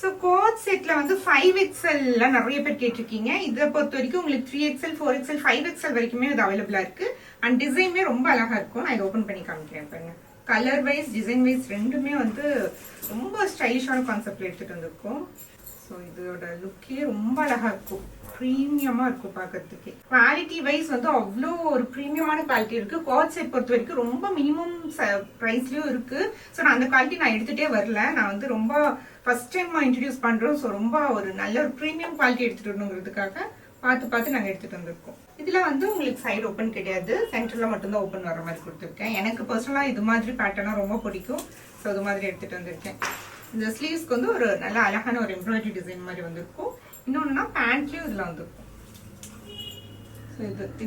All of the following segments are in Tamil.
ஸோ கோட் செட்ல வந்து 5XL நிறைய பேர் கேட்டிருக்கீங்க. இதை பொறுத்த வரைக்கும் உங்களுக்கு 3XL 4XL 5XL வரைக்குமே இது அவைலபிளா இருக்கு. அண்ட் டிசைனுமே ரொம்ப அழகா இருக்கும். நான் இதை ஓப்பன் பண்ணி காமிக்கிறேன் பாருங்க. கலர் வைஸ் டிசைன் வைஸ் ரெண்டுமே வந்து ரொம்ப ஸ்டைலிஷான கான்செப்ட்ல எடுத்துட்டு வந்திருக்கோம். ஸோ இதோட லுக்கே ரொம்ப அழகா இருக்கும். ப்ரீமியமா இருக்கும் பார்க்கறதுக்கு. குவாலிட்டி வைஸ் வந்து அவ்வளோ ஒரு ப்ரீமியமான குவாலிட்டி இருக்கு. கோட் செட் பொறுத்த வரைக்கும் ரொம்ப மினிமம் ப்ரைஸ்லயும் இருக்கு. ஸோ நான் அந்த குவாலிட்டி நான் எடுத்துட்டே வரல. நான் வந்து ரொம்ப ஃபர்ஸ்ட் டைம் இன்ட்ரடியூஸ் பண்றோம். ஸோ ரொம்ப ஒரு நல்ல ஒரு ப்ரீமியம் குவாலிட்டி எடுத்துட்டு வரணுங்கிறதுக்காக பார்த்து நாங்கள் எடுத்துட்டு வந்திருக்கோம். இதுல வந்து உங்களுக்கு சைடு ஓப்பன் கிடையாது, சென்டர்ல மட்டும்தான் ஓப்பன் வர மாதிரி கொடுத்துருக்கேன். எனக்கு பர்சனலா இது மாதிரி பேட்டர்னா ரொம்ப பிடிக்கும். ஸோ இது மாதிரி எடுத்துட்டு வந்திருக்கேன். இந்த ஸ்லீவ்ஸ்க்கு வந்து ஒரு நல்ல அழகான ஒரு எம்ப்ராய்டரி டிசைன் மாதிரி வந்திருக்கும். இன்னொன்னா பேண்ட்லயும் இதுல வந்திருக்கும்.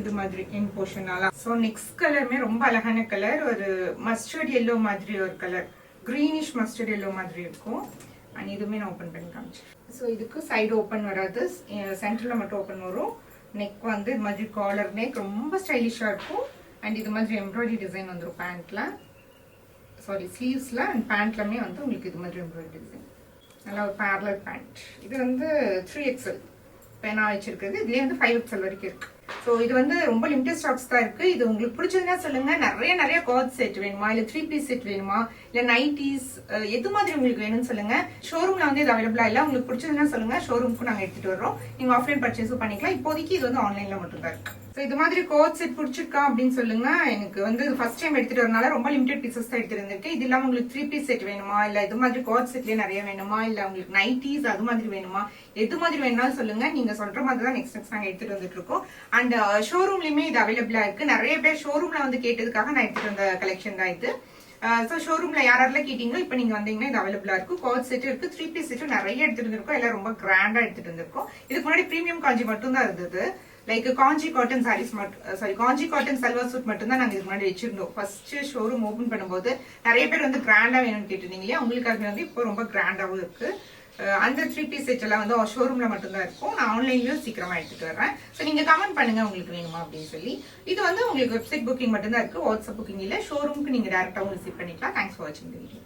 இது மாதிரி என் போர்ஷனால. ஸோ நெக்ஸ்ட் கலருமே ரொம்ப அழகான கலர். ஒரு மஸ்டர்ட் எல்லோ மாதிரி ஒரு கலர், கிரீனிஷ் மஸ்டர்ட் எல்லோ மாதிரி இருக்கும். அண்ட் இதுவுமே நான் ஓப்பன் பண்ணி காமிச்சேன். ஸோ இதுக்கு சைடு ஓப்பன் வராது, சென்டர்ல மட்டும் ஓப்பன் வரும். நெக் வந்து இது மாதிரி காலர் நெக் ரொம்ப ஸ்டைலிஷா இருக்கும். அண்ட் இது மாதிரி எம்ப்ராய்டரி டிசைன் வந்துடும் பேண்ட்ல, சாரி ஸ்லீவ்ஸ்ல. அண்ட் பேண்ட்லமே வந்து உங்களுக்கு இது மாதிரி எம்ப்ராய்டரி டிசைன். நல்லா ஒரு பேரலல் பேண்ட். இது வந்து 3XL பேனா வச்சிருக்கிறது. இதுலயே வந்து 5XL வரைக்கும் இருக்கு. ஸோ இது வந்து ரொம்ப லிமிடெட் ஸ்டாக்ஸ் தான் இருக்கு. இது உங்களுக்கு பிடிச்சதுன்னா சொல்லுங்க. நிறைய கோட் செட் வேணுமா, இல்ல 3 பீஸ் செட் வேணுமா, இல்ல நைட்டிஸ், எது மாதிரி உங்களுக்கு வேணும்னு சொல்லுங்க. ஷோரூம்ல வந்து இது அவைலபிளா இல்ல. உங்களுக்கு பிடிச்சதுன்னா சொல்லுங்க, ஷோரூமுக்கு நாங்க எடுத்துட்டு வர்றோம். நீங்க ஆஃப்லைன் பர்ச்சேஸும் பண்ணிக்கலாம். இப்போதைக்கு இது வந்து ஆன்லைன்ல மட்டும் தான் இருக்கு. ஸோ இது மாதிரி கோட் செட் பிடிச்சிருக்கா அப்படின்னு சொல்லுங்க. எனக்கு வந்து ஃபர்ஸ்ட் டைம் எடுத்துட்டு வரனால ரொம்ப லிமிடெட் பீசஸ் தான் எடுத்துட்டு இருந்திருக்கு. இது இல்லாம உங்களுக்கு 3 பீஸ் செட் வேணுமா, இல்ல இது மாதிரி கோட் செட்லயே நிறைய வேணுமா, இல்ல உங்களுக்கு நைட்டிஸ் அது மாதிரி வேணுமா, எது மாதிரி வேணாலும் சொல்லுங்க. நீங்க சொல்ற மாதிரி தான் நெக்ஸ்ட் நாங்க எடுத்துட்டு வந்துட்டு இருக்கோம். அண்ட் ஷோரூம்லயுமே இது அவைலபிளா இருக்கு. நிறைய பேர் ஷோரூம்ல வந்து கேட்டதுக்காக நான் எடுத்துட்டு வந்த கலெக்ஷன் தான் இது. ஸோ ஷோரூம்ல யாரெல்லாம் கேட்டீங்களோ இப்போ நீங்க வந்தீங்கன்னா இது அவைலபிளா இருக்கும். கோட் செட் இருக்கு, 3 பீஸ் செட்டும் நிறைய எடுத்துட்டு வந்திருக்கோம். எல்லாம் ரொம்ப கிராண்டா எடுத்துட்டு வந்திருக்கோம். இதுக்கு முன்னாடி பிரீமியம் காஞ்சி மட்டும் தான் இருந்தது. லைக் காஞ்சி காட்டன் சாரீஸ் மட்டும், சாரி காஞ்சி காட்டன் சல்வார் சூட் மட்டும் தான் நாங்க இதுக்கு முன்னாடி வச்சிருந்தோம். ஃபர்ஸ்ட் ஷோரூம் ஓபன் பண்ணும்போது நிறைய பேர் வந்து கிராண்டா வேணும்னு கேட்டிருந்தீங்க இல்லையா, உங்களுக்காக வந்து இப்போ ரொம்ப கிராண்டாவும் இருக்கு. அந்த 3 பீஸ் செட் எல்லாம் வந்து ஷோரூம்ல மட்டும்தான் இருக்கும். நான் ஆன்லைன்லயும் சீக்கிரமா எடுத்துட்டு வரேன். ஸோ நீங்க கமெண்ட் பண்ணுங்க உங்களுக்கு வேணுமா அப்படின்னு சொல்லி. இது வந்து உங்களுக்கு வெப்சைட் புக்கிங் மட்டும்தான் இருக்கு, வாட்ஸ்அப் புக்கிங் இல்ல. ஷோரூமுக்கு நீங்க டேரக்டாவும் விசிட் பண்ணிக்கலாம். தேங்க்ஸ் ஃபார் வாட்சிங் தி வீடியோ.